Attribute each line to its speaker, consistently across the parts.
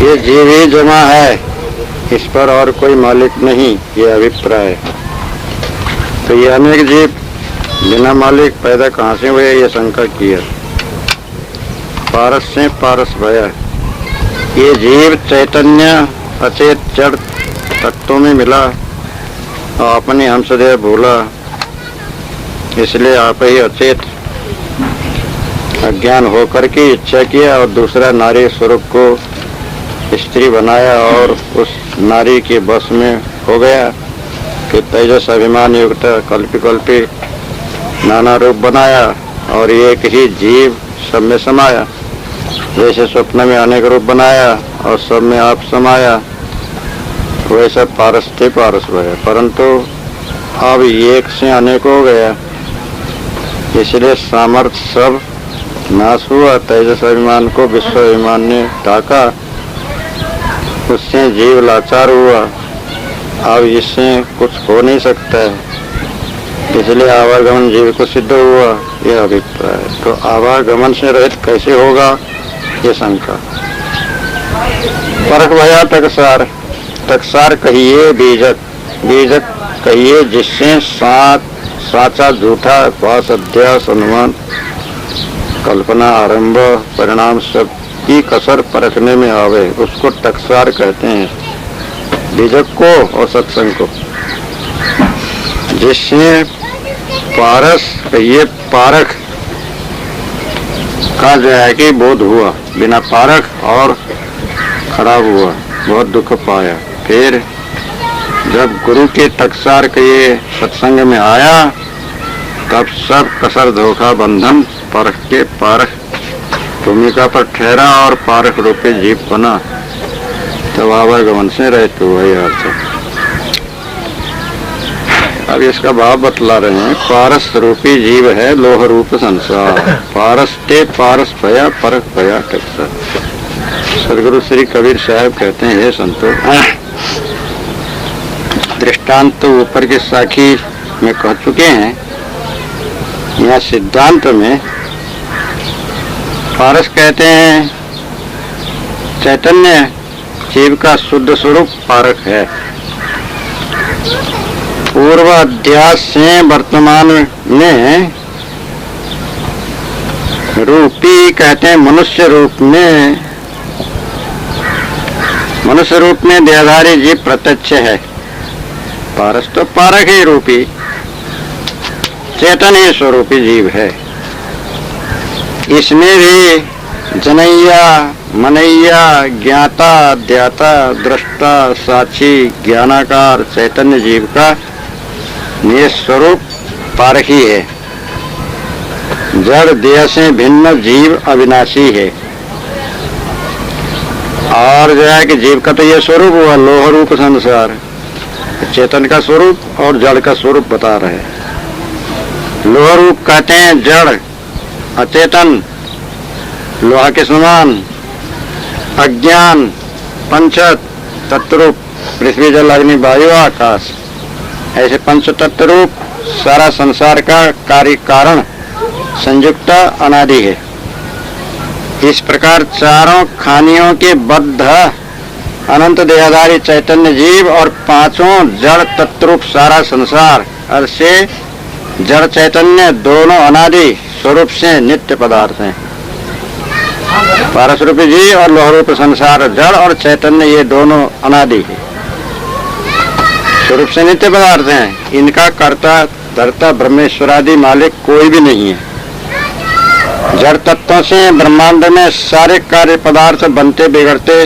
Speaker 1: ये जीव ही जमा है, इस पर और कोई मालिक नहीं, ये अभिप्राय। तो ये अनेक जीव बिना मालिक पैदा कहाँ से हुए, ये शंका की है। पारस से पारस भया। ये जीव चैतन्य अचेत जड़ तत्वों में मिला और अपने हमसदेह भूला, इसलिए आप ही अचेत अज्ञान होकर के इच्छा किया और दूसरा नारी स्वरूप को स्त्री बनाया और उस नारी के बस में हो गया। फिर तेजस अभिमान युक्त कल्पी कल्पी नाना रूप बनाया और एक ही जीव सब में समाया। जैसे स्वप्न में अनेक रूप बनाया और सब में आप समाया, वैसा पारस थे पारस भया। परंतु अब एक से अनेक हो गया, इसलिए सामर्थ्य सब नाश हुआ। तेजस अभिमान को विश्व अभिमान ने ढाका, उससे जीव लाचार हुआ। अब इससे कुछ हो नहीं सकता है, इसलिए आवागमन जीव को सिद्ध हुआ, यह अभिप्राय। तो आवागमन से रहित कैसे होगा, ये शंका। परख भया टकसार। टकसार कहिए बीजक, बीजक कहिए जिससे साचा झूठा भास अध्यास अनुमान कल्पना आरंभ परिणाम सब की कसर परखने में आवे, उसको टकसार कहते हैं। बीजक को और सत्संग को। जिससे पारस ये पारख का जो है कि बोध हुआ, बिना पारख और खराब हुआ, बहुत दुख पाया। फिर जब गुरु के टकसार के ये सत्संग में आया, तब सब कसर धोखा बंधन परख के पारख भूमिका पर ठहरा और पारख रूपी जीव बना। तब आवागमन से रहते हुआ यह अर्थ। अब इसका भाव बतला रहे हैं। पारस रूपी जीव है लोह रूप संसार, पारस ते पारस भया परख भया टकसार। सदगुरु श्री कबीर साहब कहते हैं, हे संतो, दृष्टांत तो ऊपर के साखी में कह चुके हैं। यहाँ सिद्धांत में पारस कहते हैं चैतन्य जीव का शुद्ध स्वरूप पारक है। पूर्व अध्यास से वर्तमान में रूपी कहते हैं मनुष्य रूप में देहधारी जीव प्रत्यक्ष है। पारस तो पारक ही रूपी चेतन ही स्वरूपी जीव है। इसमें भी जनैया मनैया ज्ञाता ध्याता दृष्टा साक्षी ज्ञानाकार चैतन्य जीव का निस्वरूप पारखी है। जड़ देह से भिन्न जीव अविनाशी है। और जो है कि जीव का तो ये स्वरूप हुआ लोह रूप संसार, चेतन का स्वरूप और जड़ का स्वरूप बता रहे हैं। लोह रूप कहते हैं जड़ अचेतन, लोहा के समान अज्ञान पंच तत्वरूप पृथ्वी जल अग्नि वायु आकाश, ऐसे पंच तत्वरूप सारा संसार का कार्य कारण संयुक्त अनादि है। इस प्रकार चारों खानियों के बद्ध अनंत देहधारी चैतन्य जीव और पांचों जड़ तत्वरूप सारा संसार से जड़ चैतन्य दोनों अनादि स्वरूप से नित्य पदार्थ हैं। पारस रूपी जीव और लोह रूप संसार जड़ और चैतन्य ये दोनों अनादि है, स्वरूप से नित्य पदार्थ हैं। इनका कर्ता धर्ता ब्रह्मेश्वरादि मालिक कोई भी नहीं है। जड़ तत्वों से ब्रह्मांड में सारे कार्य पदार्थ बनते बिगड़ते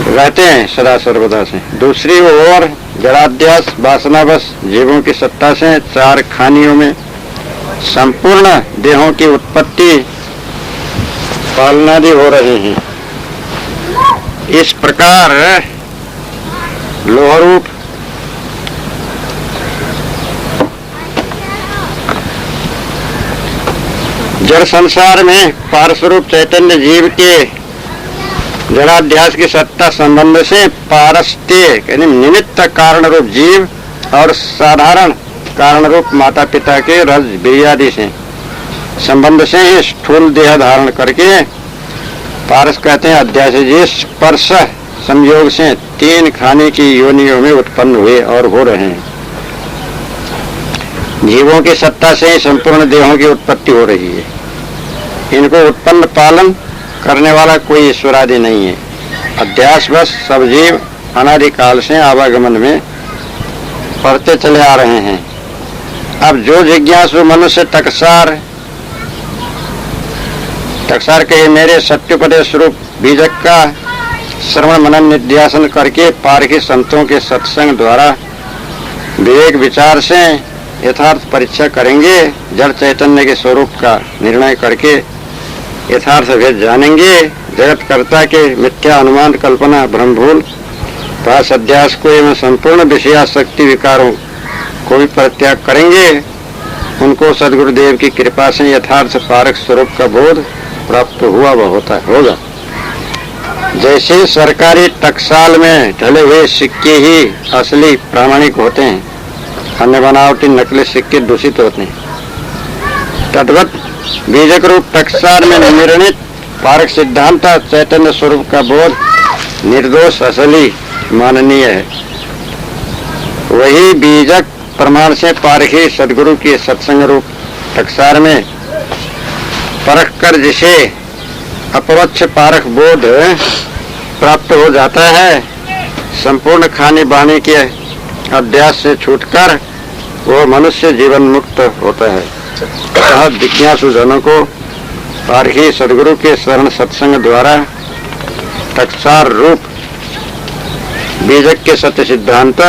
Speaker 1: रहते हैं सदा सर्वदा से। दूसरी ओर जड़ाध्यास वासनावश जीवों की सत्ता से चार खानियों में संपूर्ण देहों की उत्पत्ति पालनादि हो रहे हैं। इस प्रकार लोह रूप जड़ संसार में पारस्वरूप चैतन्य जीव के जड़ाध्यास की सत्ता संबंध से पारस्ते यानी निमित्त कारण रूप जीव और साधारण कारण रूप माता पिता के रज वीर्यादि से संबंध से ही स्थूल देह धारण करके पारस कहते हैं अध्यास जिस स्पर्श संयोग से 3 खाने की योनियों में उत्पन्न हुए और हो रहे हैं। जीवों की सत्ता से ही संपूर्ण देहों की उत्पत्ति हो रही है। इनको उत्पन्न पालन करने वाला कोई ईश्वरादि नहीं है। अध्यास बस सब जीव अनादिकाल से आवागमन में पढ़ते चले आ रहे हैं। अब जो जिज्ञासु मनुष्य टकसार के मेरे सत्योपदेश रूप बीजक का श्रवण मनन निध्यासन करके पारखी संतों के सत्संग द्वारा विवेक विचार से यथार्थ परीक्षा करेंगे, जड़ चैतन्य के स्वरूप का निर्णय करके यथार्थ भेद जानेंगे, जगत कर्ता के मिथ्या अनुमान कल्पना भ्रमभूल पास अध्यास को एवं संपूर्ण विषयासक्ति विकारों को भी परित्याग करेंगे, उनको सदगुरुदेव की कृपा से यथार्थ पारक स्वरूप का बोध प्राप्त होगा। जैसे सरकारी टकसाल में ढले हुए सिक्के ही असली प्रामाणिक होते हैं, अन्य बनावटी नकली सिक्के दूषित होते हैं, तद्वत बीजक रूप टकसाल में निर्णित पारक सिद्धांत चैतन्य स्वरूप का बोध निर्दोष असली माननीय है। वही बीजक प्रमाण से पारखी सदगुरु के सत्संग रूप टकसार में परख कर जिसे अपरोक्ष पारक बोध प्राप्त हो जाता है, संपूर्ण खाने बाने के अध्यास से छूटकर वो मनुष्य जीवन मुक्त होता है। अतः जिज्ञासु जनों को पारखी सदगुरु के शरण सत्संग द्वारा टकसार रूप बीजक के सत्य सिद्धांत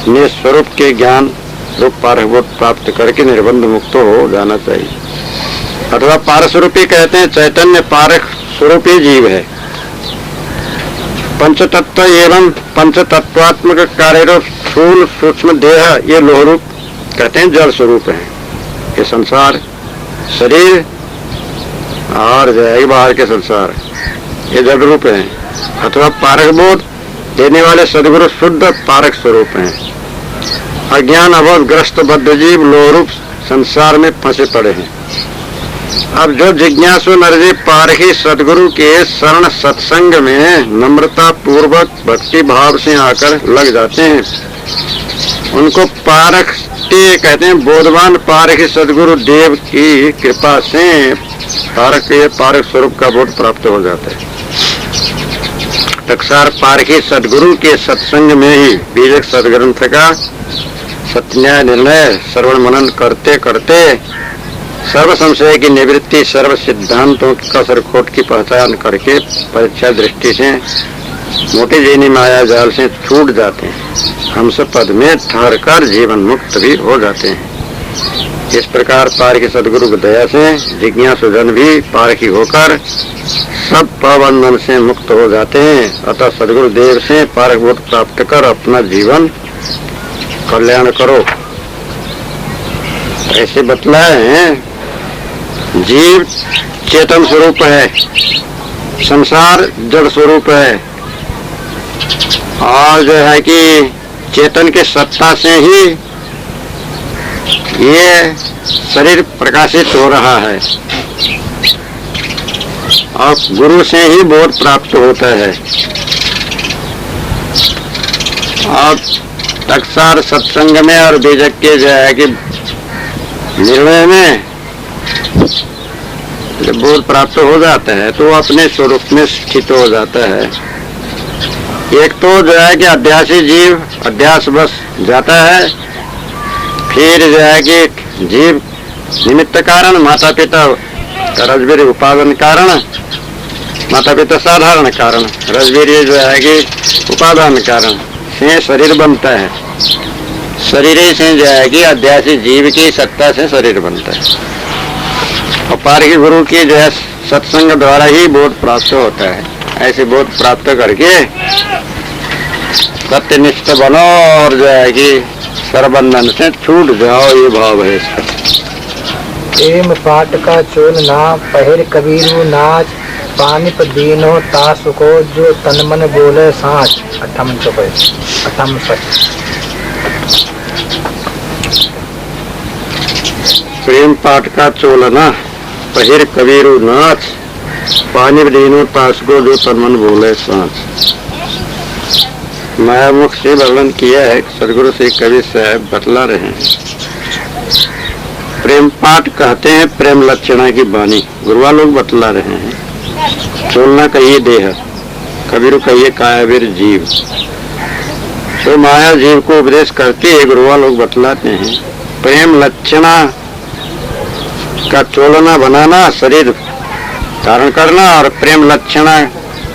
Speaker 1: निस्वरूप के ज्ञान रूप पारक प्राप्त करके निर्बंध मुक्त हो जाना चाहिए। अथवा पारस्वरूपी कहते हैं चैतन्य पारक स्वरूपी जीव है। पंचतत्व एवं पंचतत्वात्मक कार्यरूप स्थूल सूक्ष्म देह ये लोह रूप कहते हैं जड़ स्वरूप है। ये संसार शरीर और बाहर के संसार ये जड़ रूप है। अथवा पारक बोध देने वाले सदगुरु शुद्ध पारक स्वरूप हैं। अज्ञान अवध ग्रस्त बद्ध जीव लोह रूप संसार में फंसे पड़े हैं। अब जो जिज्ञासु नरजी पारखी सदगुरु के शरण सत्संग में नम्रता पूर्वक भक्ति भाव से आकर लग जाते हैं, उनको पारख कहते हैं। बोधवान पारखी सदगुरु देव की कृपा से पारक स्वरूप का बोध प्राप्त हो जाता है। टकसार पारखी सदगुरु के सत्संग में ही बीजक सदग्रंथ का सत्य निर्णय श्रवण मनन करते करते सर्व संशय की निवृत्ति, सर्व सिद्धांतों का सरखोट की पहचान करके परीक्षा दृष्टि से मोटी जीनी माया जाल से छूट जाते हैं। हमसे पद में ठहर कर जीवन मुक्त भी हो जाते हैं। इस प्रकार पारखी सदगुरु की दया से जिज्ञासु जन भी पारखी होकर सब पाबंधन से मुक्त हो जाते हैं। अतः सदगुरु देव से पारक बोध प्राप्त कर अपना जीवन कल्याण करो। ऐसे बतलाए हैं। जीव चेतन स्वरूप है, संसार जड़ स्वरूप है, और जो है कि चेतन के सत्ता से ही ये शरीर प्रकाशित हो रहा है और गुरु से ही बोध प्राप्त होता है। और टकसार सत्संग में और बीजक के जो है कि निर्णय में जब बोध प्राप्त हो जाता है तो अपने स्वरूप में स्थित हो जाता है। एक तो जो है कि अध्यासी जीव अध्यास बस जाता है, फिर जो है कि जीव निमित्त कारण, माता पिता रजबीर उपादान कारण, माता पिता साधारण कारण, रजबीर जो है कि उपादान कारण से शरीर बनता है। शरीर से जो है कि अध्यासी जीव की सत्ता से शरीर बनता है। और पारखी गुरु की जो है सत्संग द्वारा ही बोध प्राप्त होता है। ऐसे बोध प्राप्त करके सत्यनिष्ठ बनो और जो है कि सर्वबंधन से छूट जाओ, ये भाव है इसका।
Speaker 2: प्रेम पाट का चोल ना पहर कबीरू नाच, पानिप दीनो तासु को जो तन मन बोले सांच। अठम सच।
Speaker 1: प्रेम पाट का चोल ना पहिर कबीरू नाच, पानी दीनो तास को जो तन मन बोले सांस। मायामुख से वर्णन किया है, सदगुरु से कवि साहब बतला रहे हैं। प्रेम पाठ कहते हैं प्रेम लक्षणा की बानी, गुरुआ लोग बतला रहे हैं। चोलना कहिए देह, कबीर कहिए कायावीर जीव। तो माया जीव को उपदेश करती है, गुरुआ लोग बतलाते हैं। प्रेम लक्षणा का चोलना बनाना, शरीर धारण करना, और प्रेम लक्षणा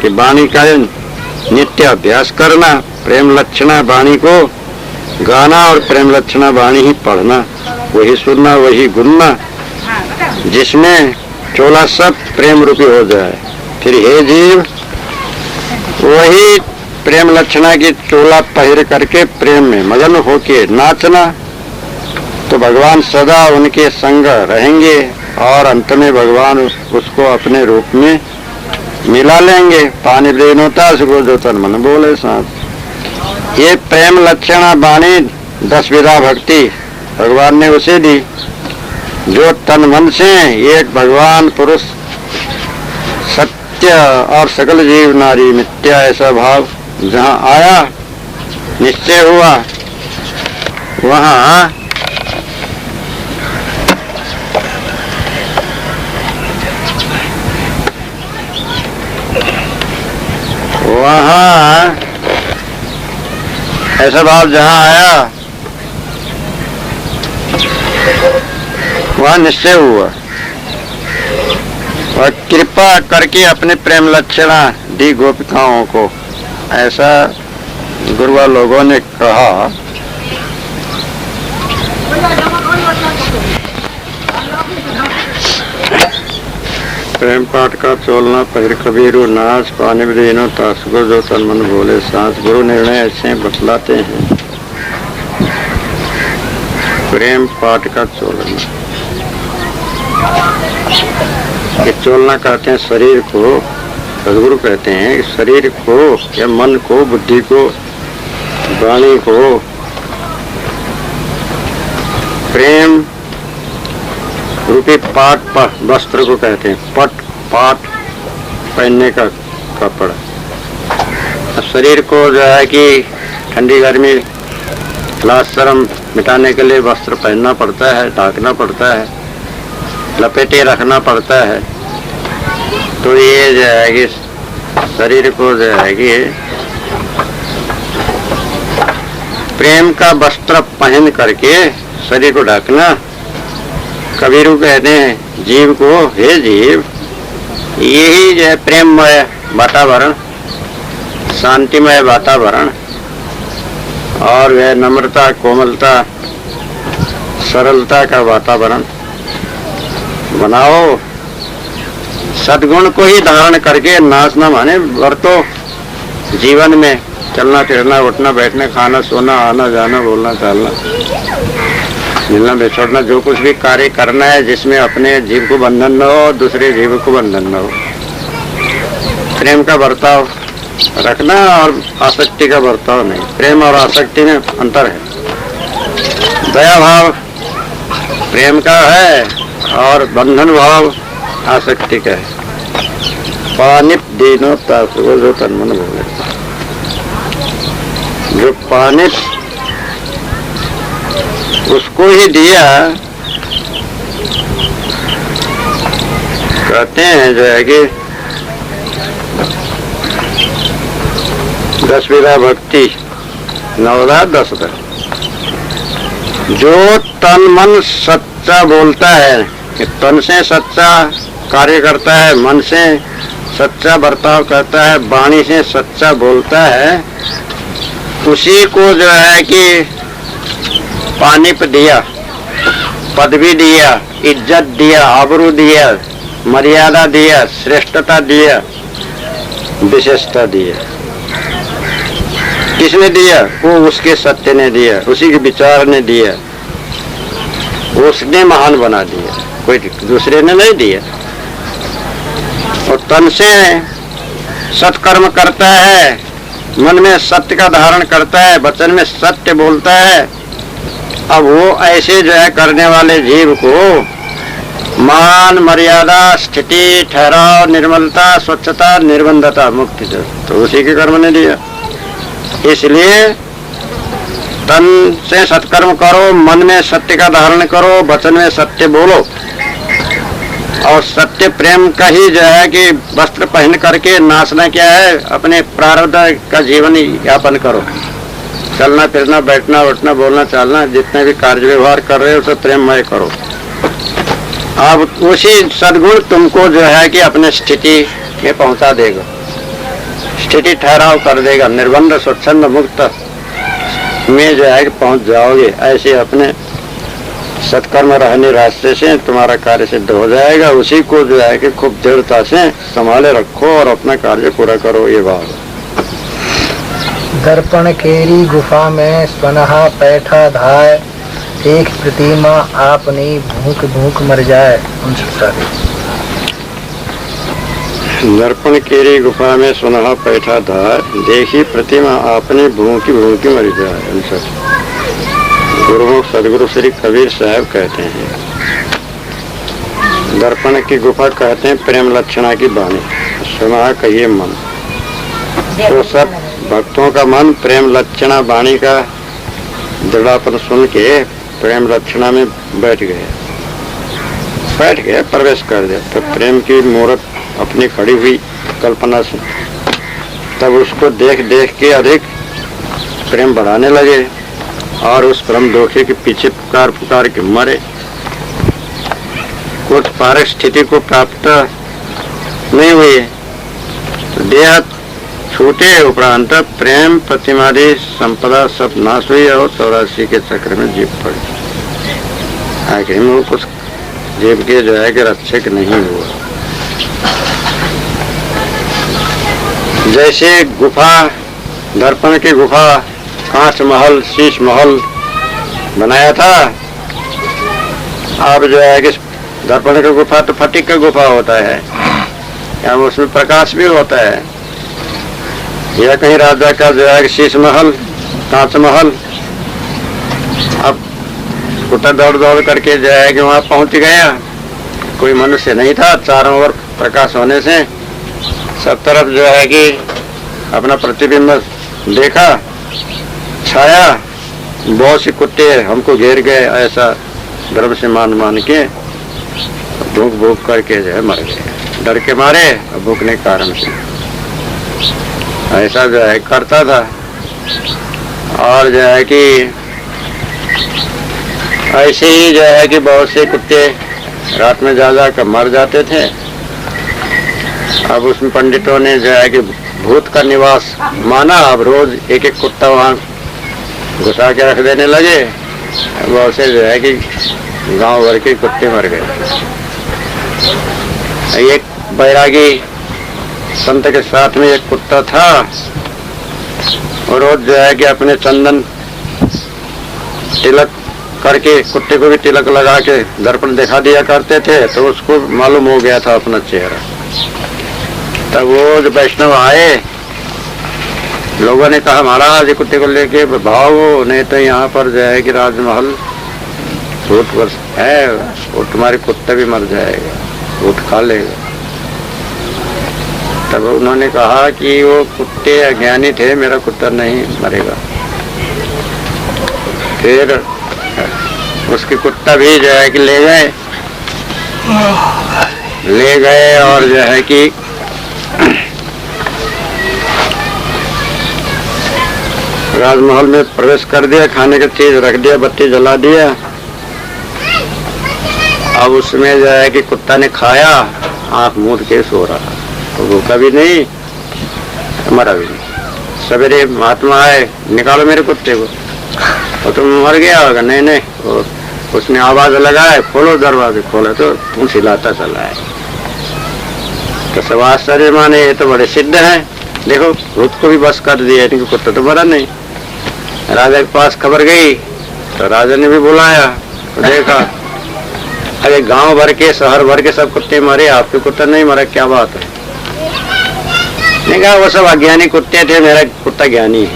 Speaker 1: की वाणी का नित्य अभ्यास करना, प्रेम लक्षणा वाणी को गाना और प्रेम लक्षणा वाणी ही पढ़ना, वही सुनना वही गुनना, जिसमें चोला सब प्रेम रूपी हो जाए। फिर हे जीव वही प्रेम लक्षणा की चोला पहर करके प्रेम में मगन होके नाचना, तो भगवान सदा उनके संग रहेंगे और अंत में भगवान उसको अपने रूप में मिला लेंगे। पानी देनोता सुखो जो तन मन बोले सांस। ये प्रेम लक्षणा वाणी 10 विधा भक्ति भगवान ने उसे दी, जो तन मन से एक भगवान पुरुष सत्य और सकल जीव नारी मिथ्या ऐसा भाव जहाँ आया, निश्चय हुआ, वहाँ ऐसा भाव जहाँ आया वहाँ निश्चय हुआ, और कृपा करके अपने प्रेम लक्षणा दी गोपिकाओं को। ऐसा गुरुआ लोगों ने कहा। प्रेम पाठ का चोलना पहर कबीरू नाच, पानी में दीनो तास को जो तन मन बोले सांस। गुरु निर्णय ऐसे बतलाते हैं। प्रेम पाठ का चोलना, ये चोलना कहते हैं शरीर को। सदगुरु कहते हैं कि शरीर को या मन को, बुद्धि को, वाणी को प्रेम रूपी पाट वस्त्र को कहते हैं। पट पाट पहनने का कपड़ा। शरीर को जो है कि ठंडी गर्मी लाज शर्म मिटाने के लिए वस्त्र पहनना पड़ता है, ढाकना पड़ता है, लपेटे रखना पड़ता है। तो ये जो है कि शरीर को जो है कि प्रेम का वस्त्र पहन करके शरीर को ढकना। कबीरू कहते हैं जीव को, हे जीव यही जो है प्रेममय वातावरण, शांतिमय वातावरण, और वह नम्रता, कोमलता, सरलता का वातावरण बनाओ। सद्गुण को ही धारण करके नाचना माने वर्तो जीवन में चलना फिरना, उठना बैठना, खाना सोना, आना जाना, बोलना चालना, मिलना बिछोड़ना, जो कुछ भी कार्य करना है जिसमें अपने जीव को बंधन न हो, दूसरे जीव को बंधन न हो। प्रेम का बर्ताव रखना और आसक्ति का बर्ताव नहीं। प्रेम और आसक्ति में अंतर है। दया भाव प्रेम का है और बंधन भाव आसक्ति का है। पानी दीनो तासुको जो तन मन बोले, जो पानी उसको ही दिया। कहते हैं जो है कि 10 विधा भक्ति, 9 10 जो तन मन सच्चा बोलता है, कि तन से सच्चा कार्य करता है, मन से सच्चा बर्ताव करता है, वाणी से सच्चा बोलता है, उसी को जो है कि पानी पे दिया, पदवी दिया, इज्जत दिया, आबरू दिया, मर्यादा दिया, श्रेष्ठता दिया, विशेषता दिया। किसने दिया? वो उसके सत्य ने दिया, उसी के विचार ने दिया, उसने महान बना दिया, कोई दूसरे ने नहीं दिया। और तन से सत्कर्म करता है, मन में सत्य का धारण करता है, वचन में सत्य बोलता है। अब वो ऐसे जो है करने वाले जीव को मान, मर्यादा, स्थिति, ठहराव, निर्मलता, स्वच्छता, निर्बंधता, मुक्ति, तो उसी के कर्म ने दिया। इसलिए तन से सत्कर्म करो, मन में सत्य का धारण करो, वचन में सत्य बोलो, और सत्य प्रेम का ही जो है कि वस्त्र पहन करके नाचना क्या है, अपने प्रारब्ध का जीवन यापन करो। चलना फिरना, बैठना उठना, बोलना चालना, जितने भी कार्य व्यवहार कर रहे हो उसे प्रेममय करो। अब उसी सद्गुण तुमको जो है कि अपने स्थिति में पहुंचा देगा, स्थिति ठहराव कर देगा, निर्बंध स्वच्छंद मुक्त में जो है कि पहुंच जाओगे। ऐसे अपने सत्कर्म रहने रास्ते से तुम्हारा कार्य सिद्ध हो जाएगा। उसी को जो है कि खूब दृढ़ता से संभाले रखो और अपना कार्य पूरा करो। ये बात।
Speaker 2: दर्पण केरी गुफा में स्वनहा पैठा धाय, एक प्रतिमा आपनी भूख भूख मर जाए।
Speaker 1: दर्पण केरी गुफा में सुनहा पैठा धाय, देखी प्रतिमा आपने भूखी भूखी मर जाए। गुरुमुख सदगुरु श्री कबीर साहब कहते हैं, दर्पण की गुफा कहते हैं प्रेम लक्षणा की वाणी। सुना कहिए मन, तो सब भक्तों का मन प्रेम लक्षणा वाणी का दृढ़ापन सुन के प्रेम लक्षणा में बैठ गए, प्रवेश कर दिया। तो प्रेम की मूर्त अपनी खड़ी हुई कल्पना से, तब उसको देख देख के अधिक प्रेम बढ़ाने लगे और उस परम धोखे के पीछे पुकार पुकार के मरे। कुछ पारक स्थिति को प्राप्त नहीं हुई, देह छूटे उपरांत प्रेम प्रतिमादि संपदा सब नाश हुई और 84 के चक्र में जीव पड़ी। आखिर में वो कुछ जीव के जो है कि रक्षक नहीं हुआ। जैसे गुफा, दर्पण की गुफा, कांच महल, शीश महल बनाया था, अब जो है कि दर्पण की गुफा तो फटिक का गुफा होता है, या उसमें प्रकाश भी होता है। या कहीं राजा का जो है शीश महल, कांच महल, अब कुत्ता दौड़ दौड़ करके जो है कि वहां पहुंच गया। कोई मनुष्य नहीं था, चारों ओर प्रकाश होने से सब तरफ जो है कि अपना प्रतिबिंब देखा, छाया, बहुत से कुत्ते हमको घेर गए, ऐसा धर्म से मान मान के भूख भूख करके जो है मर गए, डर के मारे, भूखने के कारण से ऐसा जो है करता था। और जो है कि ऐसे ही जो है कि बहुत से कुत्ते रात में जा कर मर जाते थे। अब उसमें पंडितों ने जो है कि भूत का निवास माना, अब रोज एक एक कुत्ता वहाँ घुसा के रख देने लगे। बहुत से जो है कि गांव भर के कुत्ते मर गए। एक बैरागी संत के साथ में एक कुत्ता था, और रोज जो है कि अपने चंदन तिलक करके कुत्ते को भी तिलक लगा के दर्पण दिखा दिया करते थे, तो उसको मालूम हो गया था अपना चेहरा। तब वो जो वैष्णव आए, लोगों ने कहा महाराज ये कुत्ते को लेके भागो, नहीं तो यहाँ पर जो है कि राजमहल भूत वर्ष है, वो तुम्हारे कुत्ता भी मर जाएगा, भूत खा लेगा। तब उन्होंने कहा कि वो कुत्ते अज्ञानी थे, मेरा कुत्ता नहीं मरेगा। फिर उसके कुत्ता भी जो है कि ले गए और जो है कि राजमहल में प्रवेश कर दिया, खाने की चीज रख दिया, बत्ती जला दिया। अब उसमें जो है कि कुत्ता ने खाया, आंख मूंद के सो रहा, तो भूखा भी नहीं, मरा भी नहीं। सवेरे महात्मा आए, निकालो मेरे कुत्ते को, तो तुम मर गया होगा। नहीं नहीं, और उसने आवाज लगाए, खोलो दरवाजे, खोला तो तुम सिलाता चला है। तो सब आश्चर्य माने, ये तो बड़े सिद्ध हैं, देखो भूत को भी बस कर दिया, इनका कुत्ता तो मरा नहीं। राजा के पास खबर गई, तो राजा ने भी बुलाया, तो देखा अरे गांव भर के, शहर भर के सब कुत्ते मरे, आपके कुत्ता नहीं मरा, क्या बात है? नहीं कहा वो सब अज्ञानी कुत्ते थे, मेरा कुत्ता ज्ञानी है,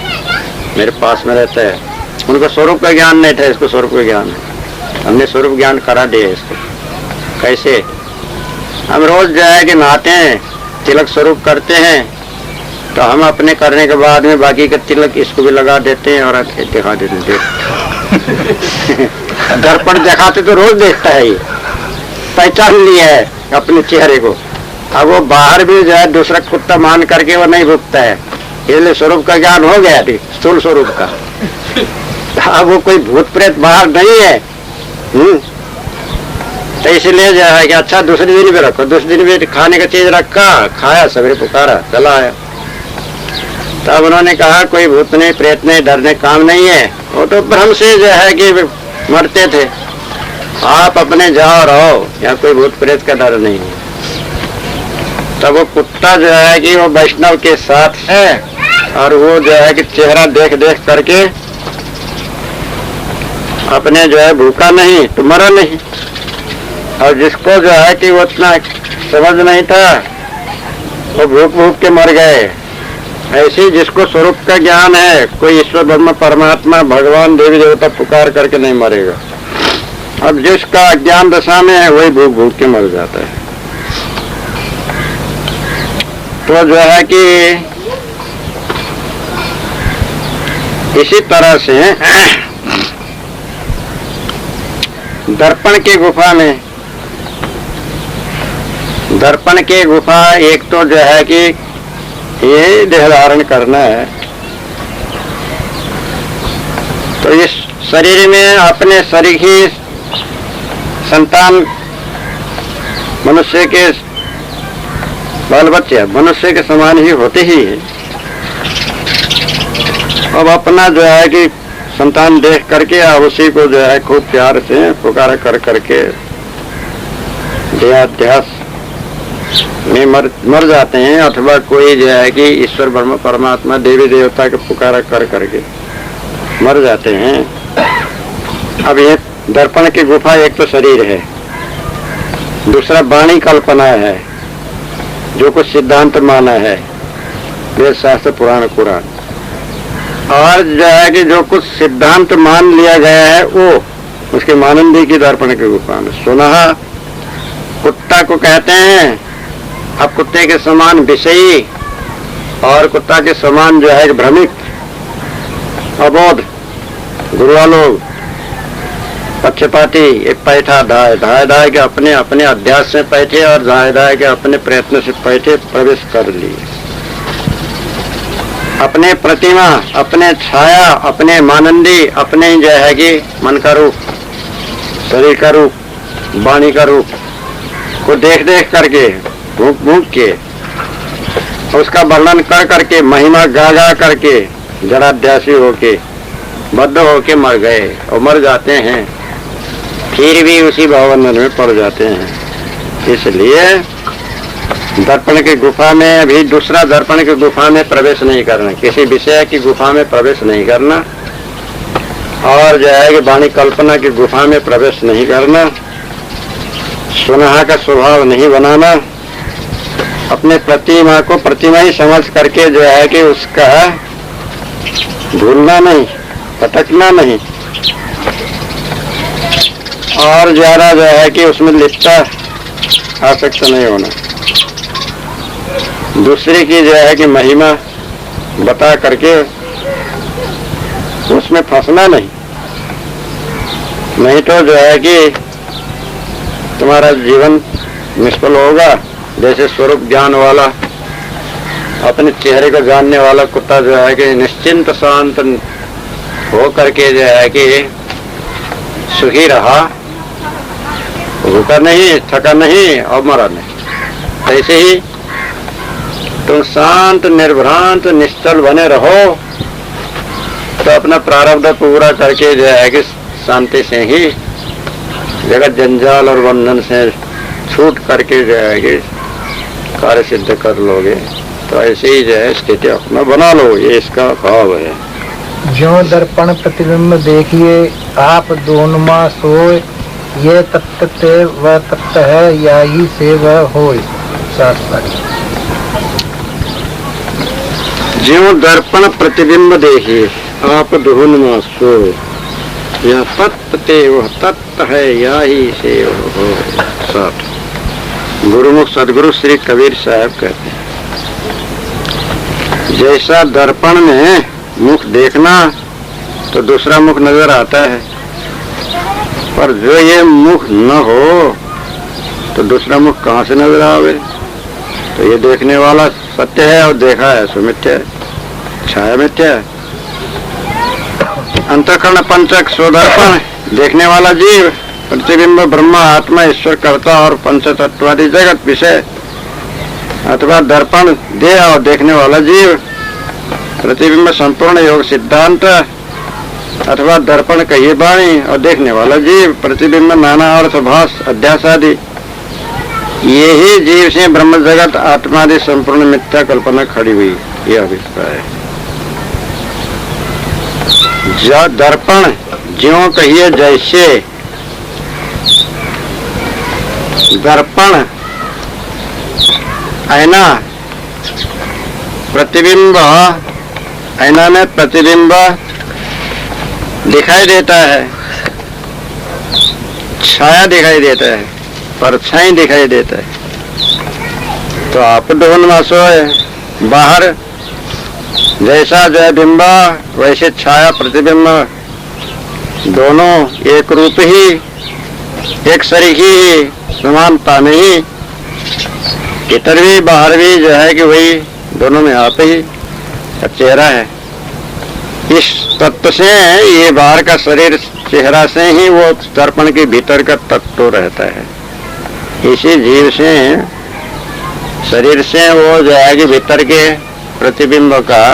Speaker 1: मेरे पास में रहता है। उनको स्वरूप का ज्ञान नहीं था, इसको स्वरूप का ज्ञान है, हमने स्वरूप ज्ञान करा दिया इसको। कैसे? हम रोज जो है कि नहाते हैं, तिलक स्वरूप करते हैं, तो हम अपने करने के बाद में बाकी का तिलक इसको भी लगा देते हैं और दिखा देते हैं। दर्पण दिखाते तो रोज देखता है, ये पहचान लिया है अपने चेहरे को। अब वो बाहर भी जो है दूसरा कुत्ता मान करके वो नहीं भुगता है, इसलिए स्वरूप का ज्ञान हो गया अभी, स्थूल स्वरूप का। अब वो कोई भूत प्रेत बाहर नहीं है। तो इसलिए जो है कि अच्छा दूसरे दिन भी रखो, दूसरे दिन भी खाने का चीज रखा, खाया, सवेरे पुकारा, चला आया। तब उन्होंने कहा कोई भूत नहीं प्रेत नहीं, डरने काम नहीं है, वो तो भ्रम से जो है कि मरते थे। आप अपने जाओ रहो, यहाँ कोई भूत प्रेत का डर नहीं है। तब वो कुत्ता जो है कि वो वैष्णव के साथ है, और वो जो है कि चेहरा देख देख करके अपने जो है भूखा नहीं तो मरा नहीं। और जिसको जो है कि वो उतना समझ नहीं था, वो भूख भूख के मर गए। ऐसे ही जिसको स्वरूप का ज्ञान है, कोई ईश्वर ब्रह्म परमात्मा भगवान देवी देवता पुकार करके नहीं मरेगा। अब जिसका अज्ञान दशा में है, वही भूख भूख के मर जाता है। तो जो है कि इसी तरह से दर्पण के गुफा में, दर्पण के गुफा एक तो जो है कि ये देह धारण करना है, तो इस शरीर में अपने शरीर की संतान मनुष्य के बाल बच्चे मनुष्य के समान ही होते ही है। अब अपना जो है कि संतान देख करके उसी को जो है खूब प्यार से पुकार कर करके देहाध्यास में मर जाते हैं, अथवा कोई जो है कि ईश्वर ब्रह्म परमात्मा देवी देवता के पुकारा कर करके मर जाते हैं। अब ये दर्पण की गुफा एक तो शरीर है, दूसरा वाणी कल्पना है, जो कुछ सिद्धांत माना है वेद शास्त्र पुराण कुरान, और जो है कि जो कुछ सिद्धांत मान लिया गया है वो उसके मानंदी की दर्पण की गुफा में। सुनहा कुत्ता को कहते हैं, अब कुत्ते के समान विषयी और कुत्ता के समान जो है भ्रमिक अबोध गुरुआ लोग पक्षपाती, एक पैठा धाय धाय धाय के अपने अपने अध्यास से पैठे और धाय धाय के अपने प्रयत्न से पैठे प्रवेश कर लिए। अपने प्रतिमा, अपने छाया, अपने मानंदी, अपने जो है कि मन का रूप, शरीर का रूप, वाणी का रूप को देख देख करके भूख भूख के उसका वर्णन कर करके महिमा गा गा करके जड़ाध्यासी होके बद्ध होके मर गए और मर जाते हैं, फिर भी उसी भावबंधन में पड़ जाते हैं। इसलिए दर्पण की गुफा में अभी दूसरा दर्पण की गुफा में प्रवेश नहीं करना, किसी विषय की गुफा में प्रवेश नहीं करना, और जो है कि वाणी कल्पना की गुफा में प्रवेश नहीं करना, सुनहा का स्वभाव नहीं बनाना, अपने प्रतिमा को प्रतिमा ही समझ करके जो है कि उसका भूलना नहीं, भटकना नहीं, और ज्यादा जो है कि उसमें लिप्त आसक्त नहीं होना, दूसरे की जो है कि महिमा बता करके उसमें फंसना नहीं, नहीं तो जो है कि तुम्हारा जीवन निष्फल होगा। जैसे स्वरूप ज्ञान वाला, अपने चेहरे को जानने वाला कुत्ता जो है कि निश्चिंत शांत हो करके जो है कि सुखी रहा, भूखा नहीं, थका नहीं और मरा नहीं। ऐसे ही तुम शांत निर्भ्रांत निश्चल बने रहो, तो अपना प्रारब्ध पूरा करके जो है कि शांति से ही जगत जंजाल और बंधन से छूट करके जो है कि कार्य सिद्ध कर लोगे। तो ऐसे ही जो है स्थिति अपना बना लो, ये इसका भाव है।
Speaker 2: ज्यों दर्पण प्रतिबिंब देखिए आप दोनों सोए, ये तत्व वह तत्व है, या ही से वह होय।
Speaker 1: ज्यों दर्पण प्रतिबिंब देखिए आप दोनों सोए, यह तत्व ते वह तत्व है, यही से हो सत। गुरुमुख सदगुरु श्री कबीर साहब कहते हैं, जैसा दर्पण में मुख देखना तो दूसरा मुख नजर आता है, पर जो ये मुख न हो तो दूसरा मुख कहाँ से नजर आवे। तो ये देखने वाला सत्य है और देखा है सो मिथ्या है, छाया मिथ्या है। अंतःकरण पंचक स्वदर्पण, देखने वाला जीव, प्रतिबिंब ब्रह्मा आत्मा ईश्वर कर्ता और पंचतत्वादि जगत विषय, अथवा दर्पण देह और देखने वाला जीव, प्रतिबिंब संपूर्ण योग सिद्धांत, अथवा दर्पण कहिए वाणी और देखने वाला जीव, प्रतिबिंब नाना अर्थ भास अध्यास आदि, यही जीव से ब्रह्म जगत आत्मादि संपूर्ण मिथ्या कल्पना खड़ी हुई। यह अभिप्राय है। दर्पण ज्यों कहिए जैसे, दर्पण ऐना, प्रतिबिंब, ऐना में प्रतिबिंब दिखाई देता है, छाया दिखाई देता है, परछाई दिखाई देता है। तो आप ढूंढना सोए बाहर जैसा जो बिंबा वैसे छाया प्रतिबिंब दोनों एक रूप ही, एक सरीखी ही, समानता में ही, भीतर भी बाहर भी जो है कि वही दोनों में आप ही चेहरा है। इस तत्व से ये बाहर का शरीर चेहरा से ही वो दर्पण के भीतर का तत्व रहता है। इसी जीव से शरीर से वो जो है कि भीतर के प्रतिबिंब का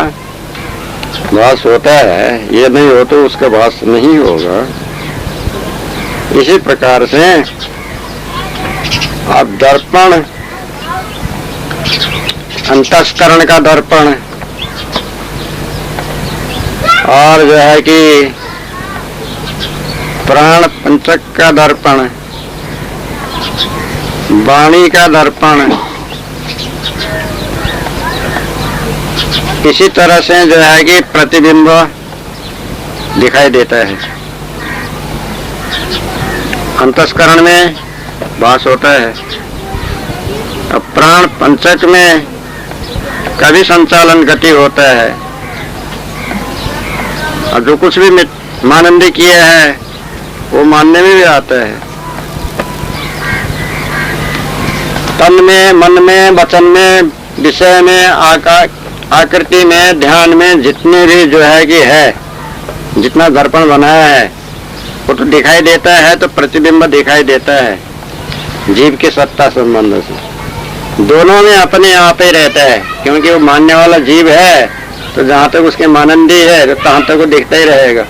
Speaker 1: भास होता है, ये नहीं हो तो उसका भास नहीं होगा। इसी प्रकार से अब दर्पण, अंतस्करण का दर्पण और जो है कि प्राण पंचक का दर्पण, वाणी का दर्पण, इसी तरह से जो है कि प्रतिबिंब दिखाई देता है। अंतस्करण में भास होता है, अब प्राण पंचक में कभी संचालन गति होता है, और जो कुछ भी मानंदी किए हैं वो मानने में भी आता है। तन में, मन में, वचन में, विषय में, आकृति में, ध्यान में जितने भी जो है कि है, जितना दर्पण बनाया है वो तो दिखाई देता है, तो प्रतिबिंब दिखाई देता है जीव के सत्ता संबंध से। दोनों में अपने आप ही रहता है, क्योंकि वो मानने वाला जीव है, तो जहाँ तक उसके मानंदी है तो तहाँ तक वो दिखता ही रहेगा।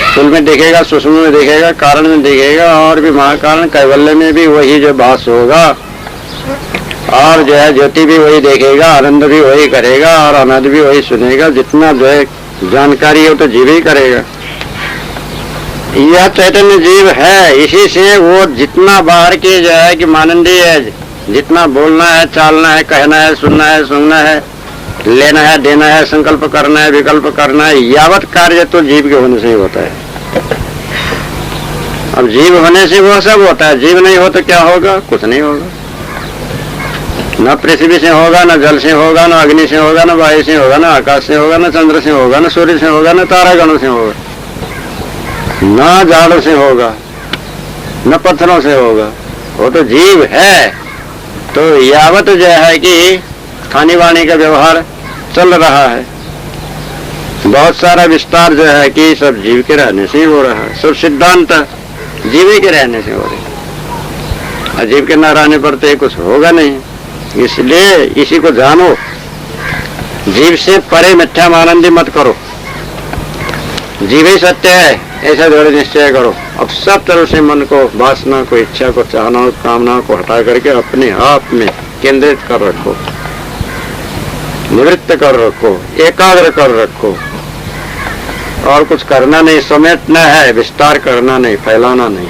Speaker 1: स्थूल में दिखेगा, सूक्ष्म में दिखेगा, कारण में दिखेगा, और भी महाकारण कैवल्य में भी वही जो भास होगा, और जो है ज्योति भी वही देखेगा, आनंद भी वही करेगा, और आनंद भी वही सुनेगा। जितना जो है जानकारी है तो जीव ही करेगा। यह चैतन्य जीव है, इसी से वो जितना बाहर की जो है कि मानंदी है, जितना बोलना है, चालना है, कहना है, सुनना है, सुनना है, लेना है, देना है, संकल्प करना है, विकल्प करना है, यावत कार्य तो जीव के होने से ही होता है। अब जीव होने से वो सब होता है, जीव नहीं हो तो क्या होगा? कुछ नहीं होगा। न पृथ्वी से होगा, न जल से होगा, न अग्नि से होगा, न वायु से होगा, न आकाश से होगा, न चंद्र से होगा, न सूर्य से होगा, न तारागणों से होगा, न झाड़ों से होगा, न पत्थरों से होगा। वो तो जीव है। तो यावत जो है कि खानी वाणी का व्यवहार चल रहा है, बहुत सारा विस्तार जो है कि सब जीव के रहने से ही हो रहा है। सब सिद्धांत जीव के रहने से हो रहे हैं। अजीव के न रहने पर तो कुछ होगा नहीं। इसलिए इसी को जानो, जीव से परे मिथ्या मानंदी मत करो। जीव ही सत्य है ऐसा दृढ़ निश्चय करो। अब सब तरह से मन को, वासना को, इच्छा को, चाहना, कामना को हटा करके अपने आप में केंद्रित कर रखो, निवृत्त कर रखो, एकाग्र कर रखो। और कुछ करना नहीं, समेटना है, विस्तार करना नहीं, फैलाना नहीं,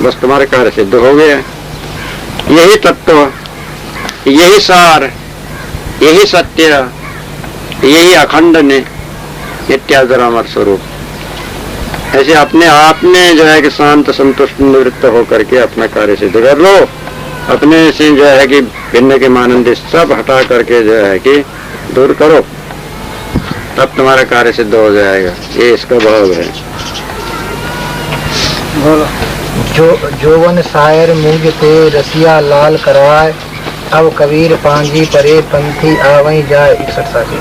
Speaker 1: बस तुम्हारे कार्य सिद्ध हो गया। यही तत्व, यही सार, यही सत्य, यही अखंड ने नित्याजरामर स्वरूप ऐसे अपने आप में जो है कि शांत संतुष्ट निवृत्त होकर के अपना कार्य सिद्ध कर लो। अपने से जो है कि भिन्न के मानंद सब हटा करके जो है कि दूर करो, तब तुम्हारा कार्य सिद्ध हो जाएगा। ये इसका भाव है।
Speaker 2: जोवन शायर मूंज ते रसिया लाल कराए, अब कबीर पांजी परे पंथी आवई जाए। 61 साथी।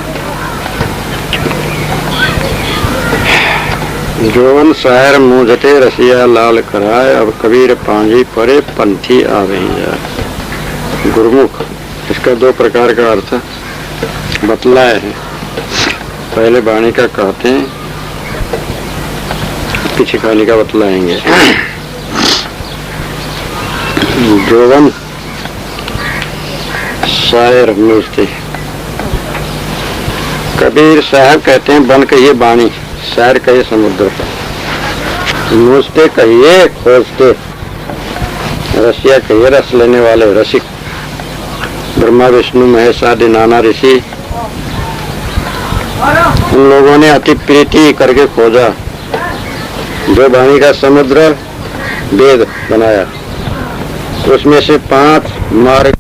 Speaker 1: जोवन शायर मूंझते रसिया लाल कराए, अब कबीर पांजी परे पंथी आवे जाए। गुरुमुख, इसका दो प्रकार का अर्थ बतलाए है। पहले वाणी का कहते हैं, पीछे कहानी का बतलाएंगे। जोवन शायर मूंझते, कबीर साहब कहते हैं बन कहिए वाणी, शायर कहिए समुद्र का, मूझते कहिए खोजते, रसिया कहिए रस लेने वाले रसिक। ब्रह्मा विष्णु महेश आदि नाना ऋषि, उन लोगों ने अति प्रीति करके खोजा, जो वाणी का समुद्र वेद बनाया, उसमें से 5 मार्ग